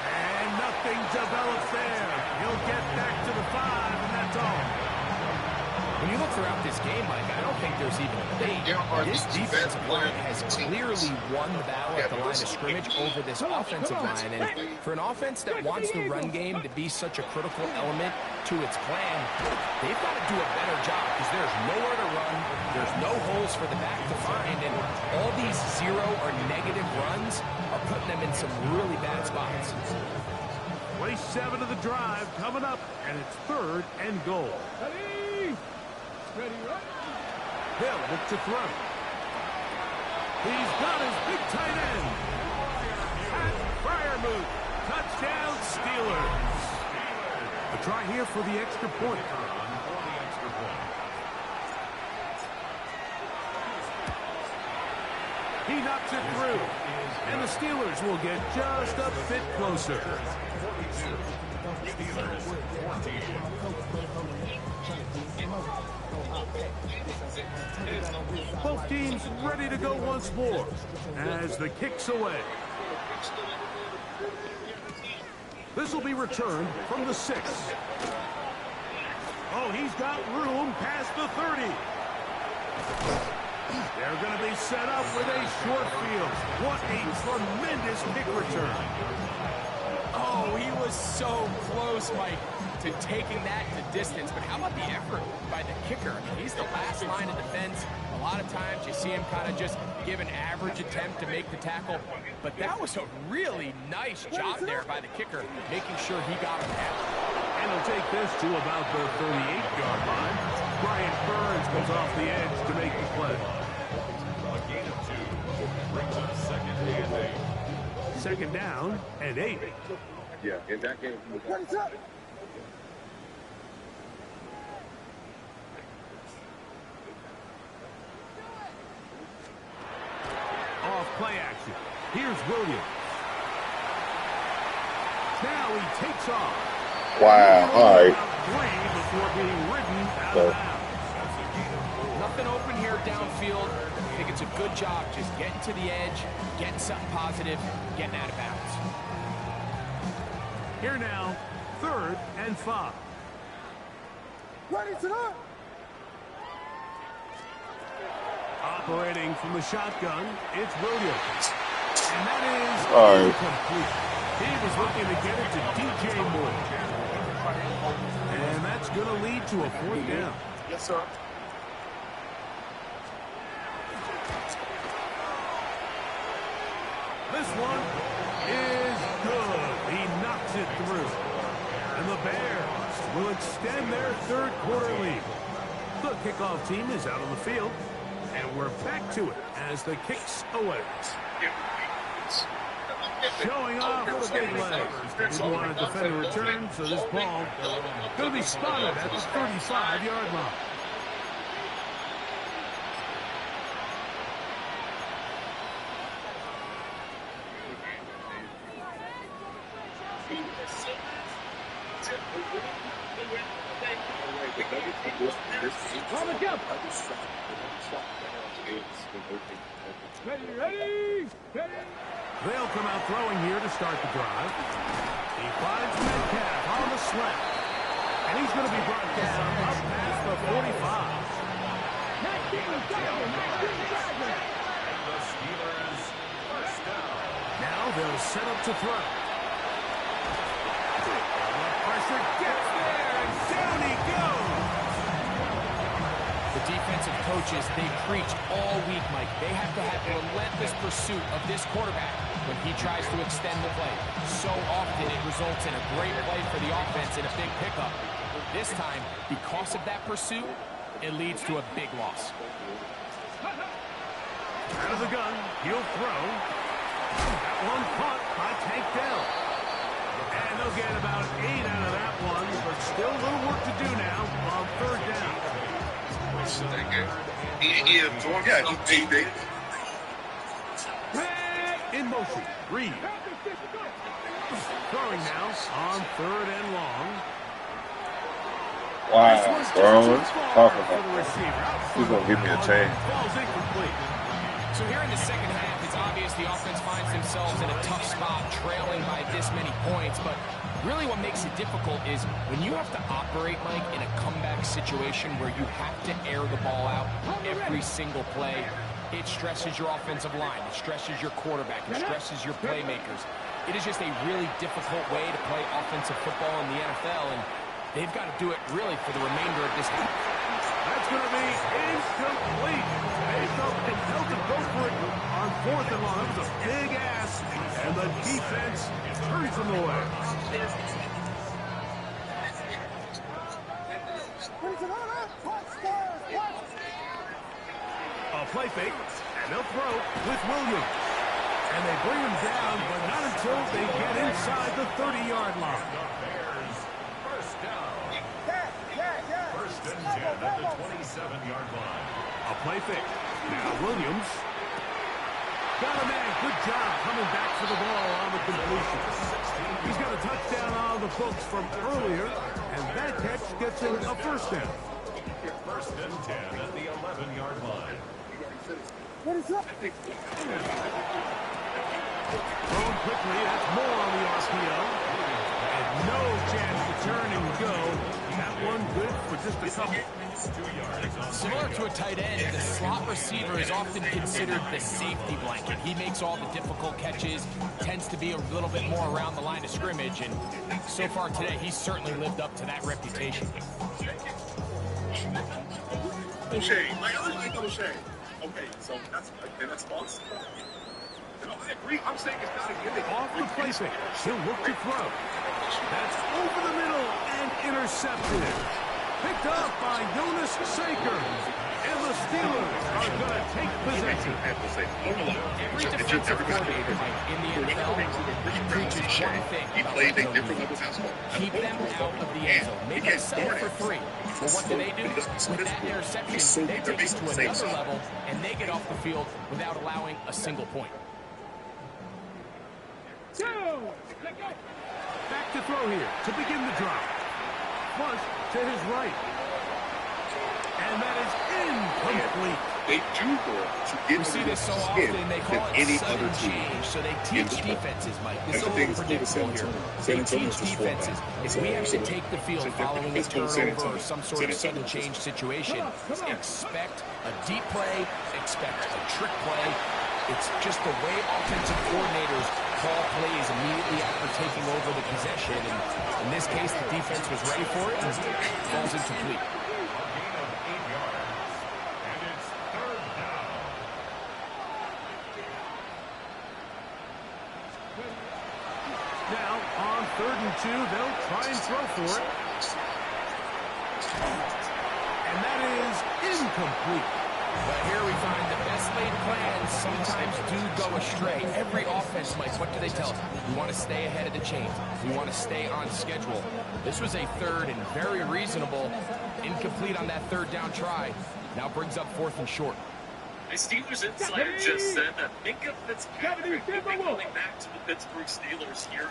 And nothing develops there. He'll get back to the 5, and that's all. When you look throughout this game, Mike, I don't think there's even a debate. This defensive line has clearly won the battle at the line of scrimmage over this offensive line. And for an offense that wants the run game to be such a critical element to its plan, they've got to do a better job because there's nowhere to run. There's no holes for the back to find. And all these zero or negative runs are putting them in some really bad spots. Play 7 of the drive coming up, and it's 3rd and goal. Ready? Ready, ready. Hill look to throw. He's got his big tight end. Pat Fryermuth. Touchdown, Steelers. A try here for the extra point. He knocks it through, and the Steelers will get just a bit closer. Both teams ready to go once more as the kick's away. This will be returned from the 6. Oh, he's got room past the 30. They're going to be set up with a short field. What a tremendous kick return. Oh, he was so close, Mike, to taking that to distance. But how about the effort by the kicker? I mean, he's the last line of defense. A lot of times you see him kind of just give an average attempt to make the tackle. But that was a really nice job there by the kicker, making sure he got him down. And he'll take this to about the 38-yard line. Brian Burns comes off the edge to make the play. A gain of 2 brings up 2nd and 8. 2nd down and 8. Yeah, in that game. Off play action. Here's Williams. Now he takes off. Wow, all right. 3 before being ridden out of bounds. Nothing open here downfield. I think it's a good job just getting to the edge, getting something positive, getting out of bounds. Here now, 3rd and 5. Ready to go. Operating from the shotgun, it's Williams. And that is incomplete. He was looking to get it to DJ Moore. And that's going to lead to a 4th down. Yes, sir. This one is good. He knocks it through. And the Bears will extend their 3rd quarter lead. The kickoff team is out on the field. And we're back to it as the kick's away. Showing off with a big leg. Didn't want to defend a return, so this ball going to be spotted at the 35-yard line. Ready? They'll come out throwing here to start the drive. He finds Metcalf on the slant. And he's going to be brought down up past the 45. And the Steelers first down. Now they'll set up to throw. The pressure gets there, and down he goes. The defensive coaches, they preach all week, Mike. They have to have relentless pursuit of this quarterback when he tries to extend the play. So often it results in a great play for the offense and a big pickup. This time, because of that pursuit, it leads to a big loss. Out of the gun, he'll throw. That one caught by Tank Dell. And they'll get about 8 out of that one, but still a little work to do now on 3rd down. In motion, Reed. Throwing now on 3rd and long. Wow, bro. He's going to give me a chance. Ball's incomplete. So here in the second half, it's obvious the offense finds themselves in a tough spot, trailing by this many points. But really what makes it difficult is when you have to operate, Mike, in a comeback situation where you have to air the ball out every single play, it stresses your offensive line, it stresses your quarterback, it stresses your playmakers. It is just a really difficult way to play offensive football in the NFL, and they've got to do it really for the remainder of this half. That's going to be incomplete. They felt compelled to go for it on 4th and long. That was a big ass, and the defense turns them away. A play fake, and they'll throw with Williams. And they bring him down, but not until they get inside the 30-yard line. First down. First and 10 at the 27-yard line. A play fake. Now Williams. Got a man. Good job coming back for the ball on the completion. He's got a touchdown on the books from earlier, and that catch gets him a first down. First and 10 at the 11-yard line. What is up? Thrown quickly, that's more on the RPO. And no chance to turn and go. That one good for just a couple. 2 yards. Similar to a tight end, the slot receiver is often considered the safety blanket. He makes all the difficult catches, tends to be a little bit more around the line of scrimmage, and so far today, he's certainly lived up to that reputation. O'Shea, like I like O'Shea. Okay, so that's false. No, I agree. I'm saying it's not a gimmick. Off the play fake. He'll look to throw. That's over the middle and intercepted. Picked up by Jonas Saker. And the Steelers are going to take possession. Every defensive coordinator in the NFL preaches one thing about keep them out of the end zone. Make them settle for 3. Well, what do? With that interception, they take it to another level, and they get off the field without allowing a single point. Back to throw here to begin the drive. Flush to his right. And that is incomplete. They do more to get we see this so often, they call it sudden change, so they teach defenses, Mike. This is a little predictable here. They teach defenses. If we have to take the field following a turnover or some sort of sudden change situation, expect a deep play, expect a trick play. It's just the way offensive coordinators call plays immediately after taking over the possession. And in this case, the defense was ready for it and falls incomplete. Now, on 3rd and 2, they'll try and throw for it. And that is incomplete. But here we find the best laid plans sometimes do go astray. Every offense, Mike, what do they tell us? We want to stay ahead of the chains. We want to stay on schedule. This was a 3rd and very reasonable. Incomplete on that 3rd down try. Now brings up 4th and short. A Steelers insider just said that Minka Fitzpatrick will be coming back to the Pittsburgh Steelers here.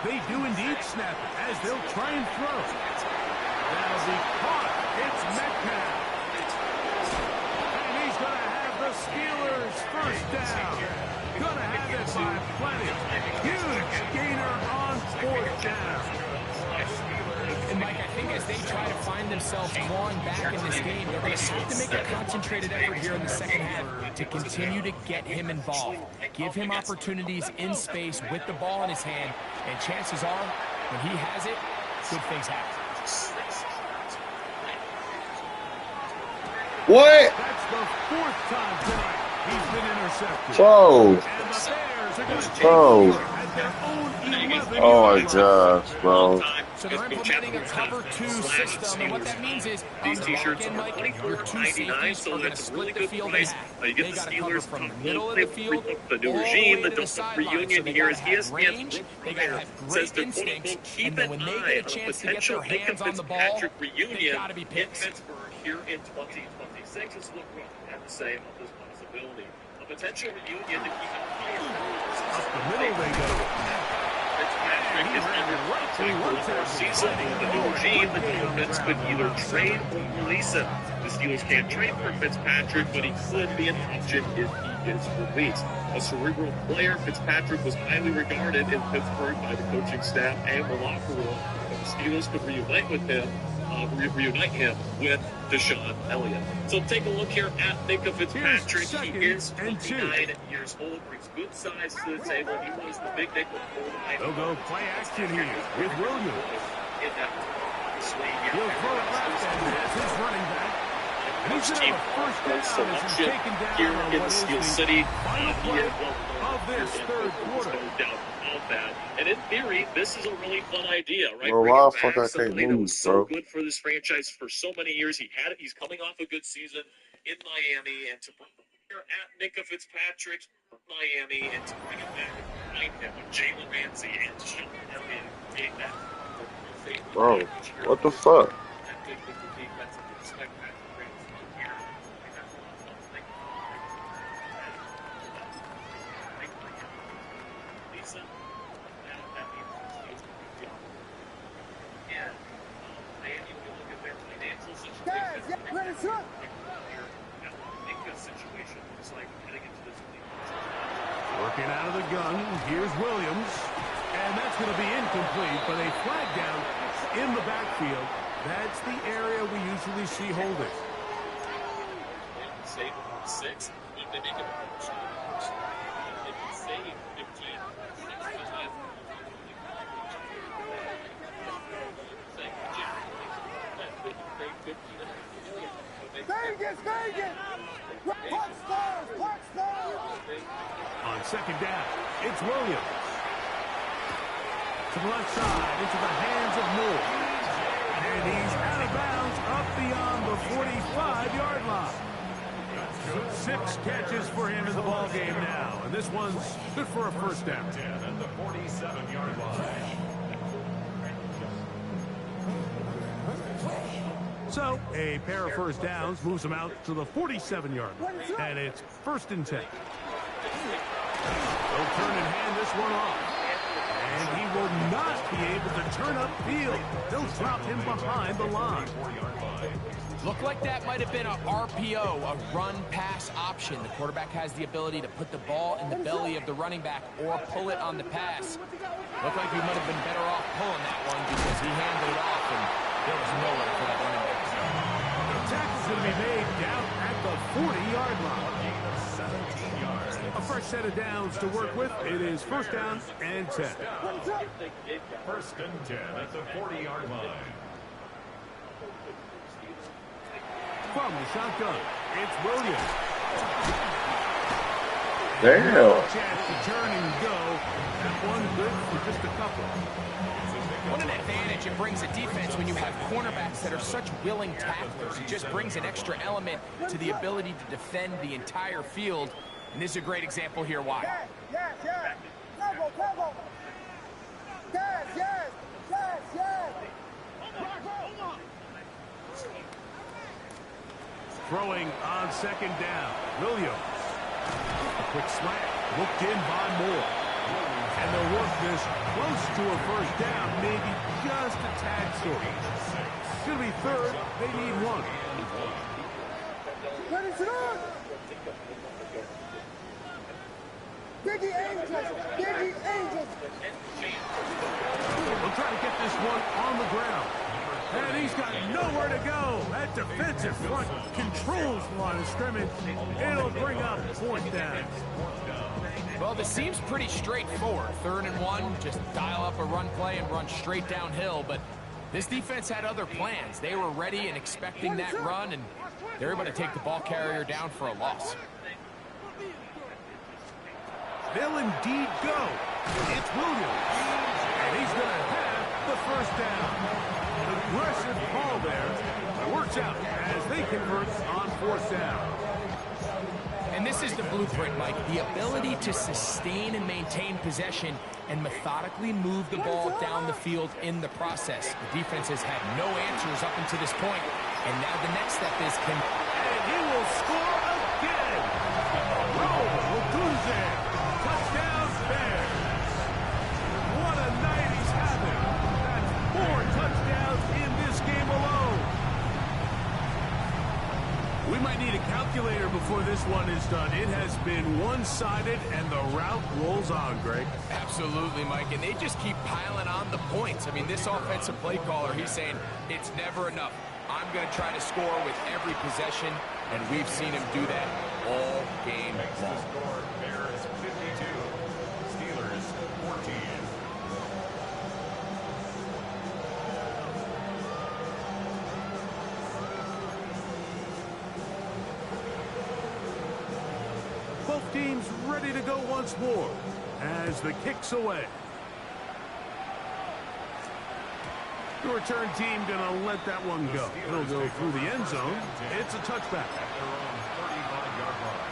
They do indeed snap it as they'll try and throw. Now the caught. It's Metcalf. And he's going to have the Steelers first down. Going to have it by plenty. Huge gainer on 4th down. And Mike, I think as they try to find themselves clawing back in this game, they're going to have to make a concentrated effort here in the second half to continue to get him involved. Give him opportunities in space with the ball in his hand, and chances are, when he has it, good things happen. What? That's the 4th time tonight he's been intercepted. Whoa. And the Bears are going to take Whoa. over at their own 11. Oh my gosh, bro. So they're implementing a cover 2 system, and what that means is these t-shirts are are $24.99, so that's a really good price. You get the Steelers from the middle of the field, the new regime, the Delta reunion here is ESPN's player says they're quote-unquote keep an eye on a potential Minka Fitzpatrick reunion in Pittsburgh here in 2026. Let's look what they have to say about this possibility. A potential reunion to keep an eye on. Up the middle they go. Fitzpatrick is under contract for the season. The new regime, the Dolphins could either trade or release him. The Steelers can't trade for Fitzpatrick, but he could be an option if he is released. A cerebral player, Fitzpatrick was highly regarded in Pittsburgh by the coaching staff and the locker room. The Steelers could reunite him with Deshaun Elliott. So take a look here at Minka Fitzpatrick. He is 29 years old, brings good size to the table. He was the big nickel for They'll go play action here with Williams. In that swing. He'll throw it left and as his running back. And he's going to have a first down as he's taken down here in Steel City. Final play of this 3rd quarter. No doubt about that. And in theory, this is a really fun idea, right? Bro, Bringing why the back fuck I can't somebody that move, was so bro? good for this franchise for so many years. He's coming off a good season in Miami, and to bring here at Micah Fitzpatrick from Miami, and to bring him back behind him with Jalen Ramsey and Sean Elliott, create that safety Bro, package here. what the fuck? That big with the defense, and we expect that to bring us on here. We have a lot of fun things. Lisa, that means it's going to be on. And Miami, when you look at their financial situation, situation looks like heading into this week. Working out of the gun, here's Williams. And that's going to be incomplete, but a flag down in the backfield. That's the area we usually see holding. Save 6. If they make it a push, they can save 15. Vegas! On second down, it's Williams. To the left side, into the hands of Moore. And he's out of bounds up beyond the 45-yard line. 6 catches for him in the ball game now. And this one's good for a first down. 10 at the 47-yard line. So, a pair of first downs moves him out to the 47-yard line. And it's 1st and 10. They'll turn and hand this one off. And he will not be able to turn upfield. They'll drop him behind the line. Looked like that might have been a RPO, a run-pass option. The quarterback has the ability to put the ball in the belly of the running back or pull it on the pass. Looked like he might have been better off pulling that one because he handed it off and there was nowhere for that running back. The tackle's going to be made down at the 40-yard line. 17 yards. A fresh set of downs to work with. It is 1st down and 10. 1st and 10 at the 40-yard line. From the shotgun, it's Williams. Damn. Chance to turn and go. That one good for just a couple. What an advantage it brings a defense when you have cornerbacks that are such willing tacklers. It just brings an extra element to the ability to defend the entire field. And this is a great example here why. Yes. Cover. Yes. Throwing on 2nd down. Williams. A quick slant. Looked in by Moore. And they'll work this close to a first down, maybe just a tad short. It's going to be 3rd. They need 1. Ready, sit on! Biggie Angels! We'll try to get this one on the ground. And he's got nowhere to go. That defensive front controls the line of scrimmage. It'll bring up 4th down. Well, this seems pretty straightforward. 3rd and 1, just dial up a run play and run straight downhill. But this defense had other plans. They were ready and expecting that run, and they're able to take the ball carrier down for a loss. They'll indeed go. It's Williams. And he's going to have the 1st down. Aggressive call there. Works out as they convert on 4th down. And this is the blueprint, Mike. The ability to sustain and maintain possession and methodically move the ball down the field in the process. The defense has had no answers up until this point, and now the next step is can... And he will score again. Ogunze. Touchdown Bears. What a night he's having. That's 4 touchdowns in this game alone. We might need a calculator before this one is done. It has been one-sided, and the route rolls on, Greg. Absolutely, Mike, and they just keep piling on the points. I mean, this offensive play caller, he's saying it's never enough. I'm going to try to score with every possession, and we've seen him do that all game long. Score, Bears 52, Steelers 14. Both teams ready to go once more as the kick's away. The return team gonna let that one go. It'll go through the end zone. It's a touchback. At their own 35-yard line.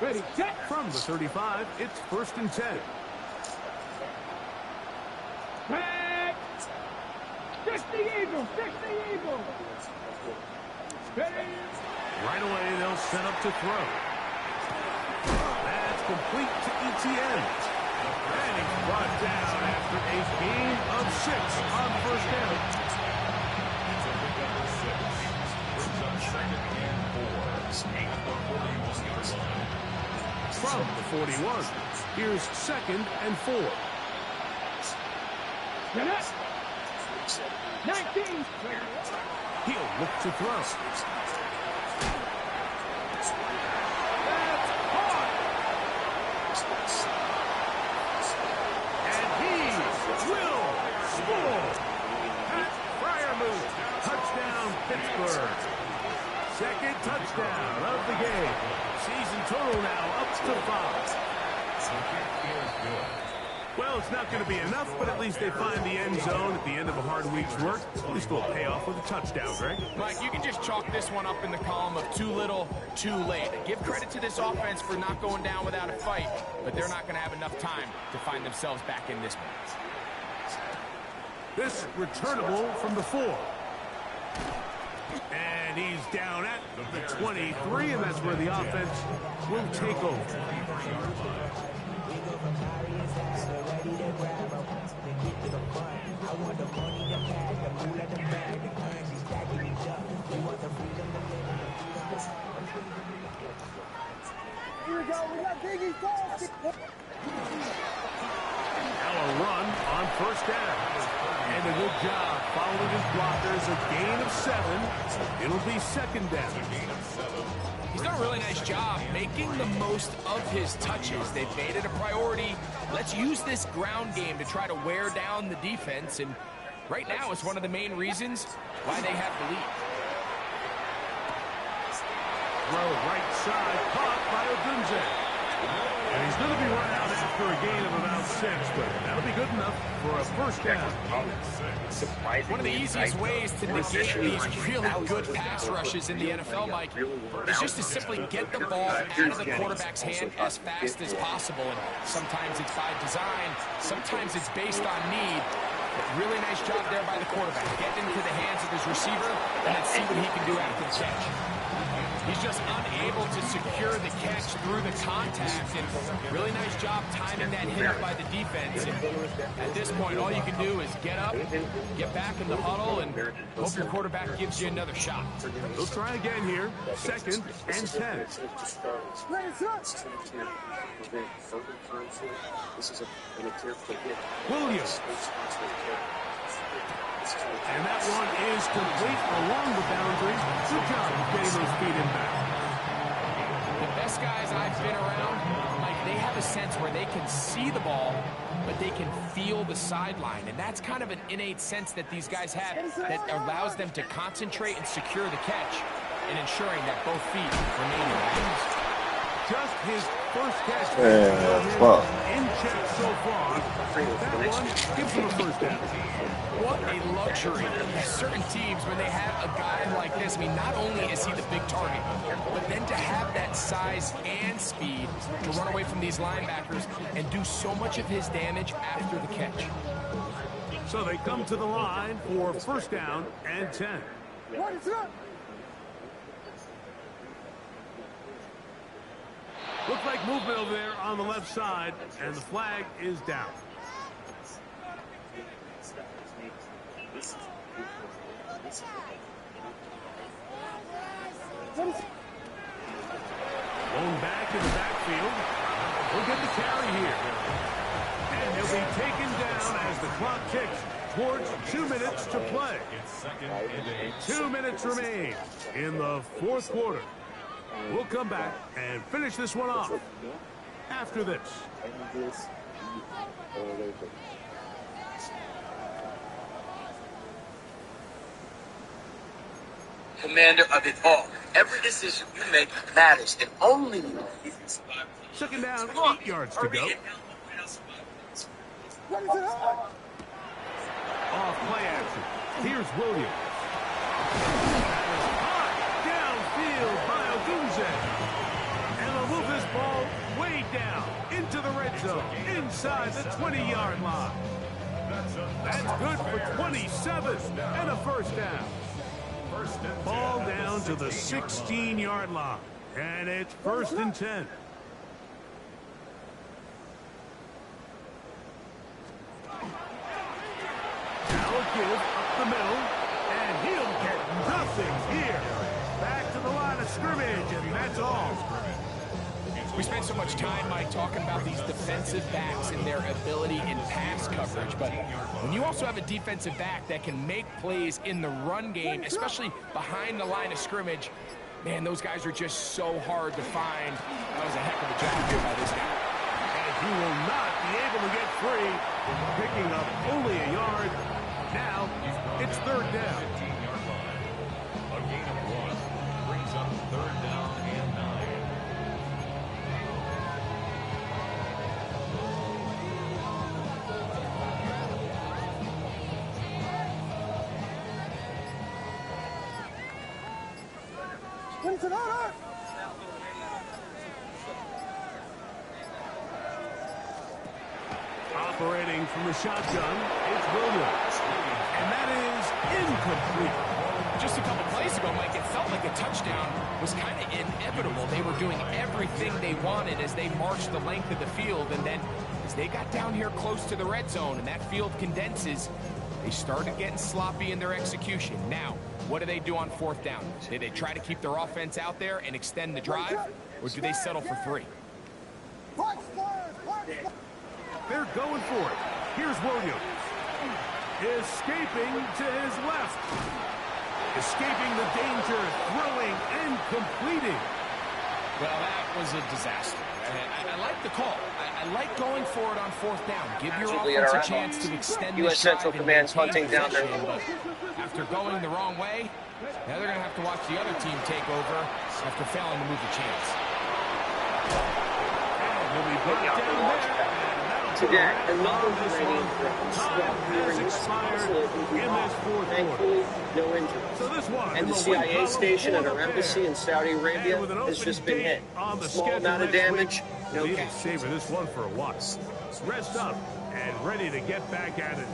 Ready, set. From the 35, it's 1st and 10. Back! Fix the Eagles! Fix the Eagles! Ready? Right away, they'll set up to throw. That's complete to ETN. And he's brought down after a gain of 6 on 1st down. It's a big number 6. Brings up 2nd and 4. At the 41-yard line. From the 41, here's 2nd and 4. 19! He'll look to throw. That's caught! And he will score! Pat Fryermuth, touchdown Pittsburgh. 2nd touchdown of the game. Season total now up to 5. Well, it's not going to be enough, but at least they find the end zone at the end of a hard week's work. At least they'll pay off with a touchdown, Greg. Mike, you can just chalk this one up in the column of too little, too late. Give credit to this offense for not going down without a fight, but they're not going to have enough time to find themselves back in this one. This returnable from the 4. And he's down at the 23, and that's where the offense will take over. Here we go, we got Biggie Falls. Now a run on 1st down. And a good job following his blockers. A gain of 7. It'll be 2nd down. He's done a really nice job making the most of his touches. They've made it a priority. Let's use this ground game to try to wear down the defense. And right now, it's one of the main reasons why they have the lead. Throw right side, caught by Odunze. And he's going to be run out after a gain of about 6, but that'll be good enough for a 1st down. One of the easiest ways to negate these really good pass rushes in the NFL, Mike, is just to simply get the ball out of the quarterback's hand as fast as possible. And sometimes it's by design, sometimes it's based on need. But really nice job there by the quarterback. Get into the hands of his receiver and then see what he can do after the catch. He's just unable to secure the catch through the contact, and really nice job timing that hit by the defense. And at this point, all you can do is get up, get back in the huddle, and hope your quarterback gives you another shot. They'll try again here. 2nd and 10. Williams. And that one is complete along the boundary. Good job of getting those feet in back. The best guys I've been around, Mike, they have a sense where they can see the ball, but they can feel the sideline. And that's kind of an innate sense that these guys have that allows them to concentrate and secure the catch and ensuring that both feet remain in bounds. Just his 1st catch in check so far. That one gives him a 1st down. What a luxury. Certain teams, when they have a guy like this, I mean, not only is he the big target, but then to have that size and speed to run away from these linebackers and do so much of his damage after the catch. So they come to the line for 1st down and 10. What is up? Looks like movement over there on the left side, and the flag is down. Going back in the backfield. We'll get the carry here. And he'll be taken down as the clock ticks towards 2 minutes to play. 2 minutes remain in the 4th quarter. We'll come back and finish this one off after this. Commander of it all, Every decision you make matters, and only you. Second down, 8 yards to go. Off play action. Here's Williams. Downfield by Odunze. And they'll move this ball way down into the red zone, inside the 20-yard line. That's good for 27 and a first down. Ball down to the 16-yard line. And it's 1st and 10. Now a give up the middle, and he'll get nothing here. Back to the line of scrimmage, and that's all. We spent so much time, Mike, talking about these defensive backs and their ability in pass coverage, but when you also have a defensive back that can make plays in the run game, especially behind the line of scrimmage, man, those guys are just so hard to find. That was a heck of a job here by this guy. And he will not be able to get free, picking up only a yard. Now, it's 3rd down. A gain of 1 brings up 3rd down and 9. Operating from the shotgun, it's Williams. And that is incomplete. Just a couple plays ago, Mike, it felt like a touchdown was kind of inevitable. They were doing everything they wanted as they marched the length of the field, and then as they got down here close to the red zone and that field condenses, they started getting sloppy in their execution. Now, what do they do on 4th down? Do they try to keep their offense out there and extend the drive, or do they settle for 3? They're going for it. Here's Williams. Escaping to his left. Escaping the danger, throwing, and completing. Well, that was a disaster. I like the call. I like going for it on 4th down. Give your offense a chance to extend the U.S. Central Command's hunting down there. After going the wrong way, now they're going to have to watch the other team take over after failing to move the chains. Will be brought down there. Today, another remaining thankfully, no injuries. And the CIA station at our embassy in Saudi Arabia has just been hit. Small amount of damage, no cash. Saving this one for a while. Rest up and ready to get back at it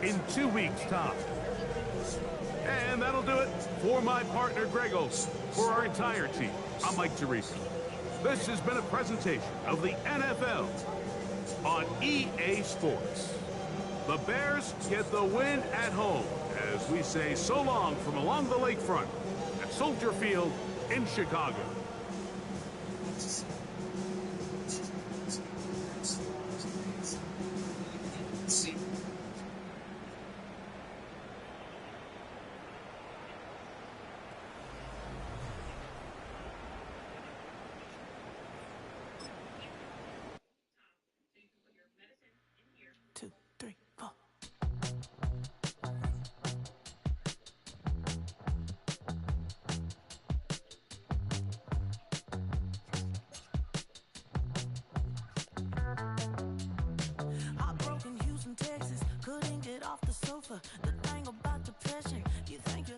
in 2 weeks' time. And that'll do it for my partner, Gregos. For our entire team, I'm Mike Teresi. This has been a presentation of the NFL on EA Sports. The Bears get the win at home as we say so long from along the lakefront at Soldier Field in Chicago. Texas, couldn't get off the sofa.